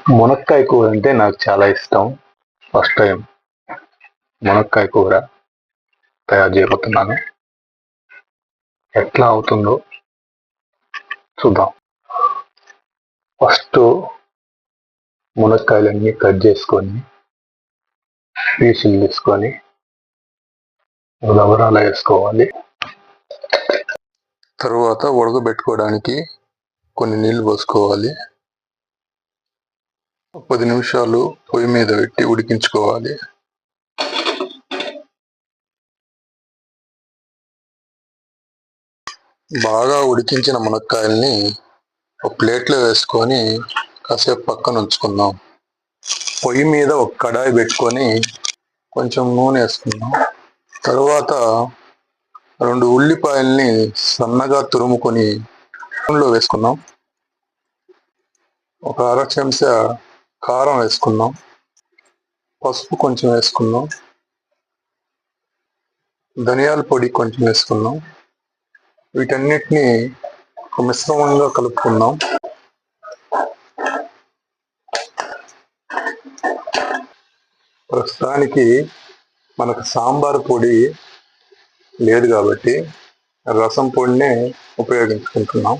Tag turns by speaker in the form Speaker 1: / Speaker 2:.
Speaker 1: మునక్కాయ కూర అంటే నాకు చాలా ఇష్టం. ఫస్ట్ టైం మునక్కాయ కూర తయారు చేయబోతున్నాను. ఎట్లా అవుతుందో చూద్దాం. ఫస్ట్ మునక్కాయలన్నీ కట్ చేసుకొని పీసులు తీసుకొని లవరాలు వేసుకోవాలి. తరువాత ఉడకబెట్టుకోవడానికి కొన్ని నీళ్లు పోసుకోవాలి. 10 నిమిషాలు పొయ్యి మీద పెట్టి ఉడికించుకోవాలి. బాగా ఉడికించిన మునక్కాయల్ని ఒక ప్లేట్లో వేసుకొని కాసేపు పక్కన ఉంచుకుందాం. పొయ్యి మీద ఒక కడాయి పెట్టుకొని కొంచెం నూనె వేసుకుందాం. తరువాత 2 ఉల్లిపాయల్ని సన్నగా తురుముకొని నూనెలో వేసుకుందాం. ఒక అర చెంచా కారం వేసుకుందాం. పసుపు కొంచెం వేసుకుందాం. ధనియాల పొడి కొంచెం వేసుకుందాం. వీటన్నిటిని ఒక మిశ్రమంగా కలుపుకుందాం. ప్రస్తుతానికి మనకు సాంబార్ పొడి లేదు కాబట్టి రసం పొడినే ఉపయోగించుకుంటున్నాం.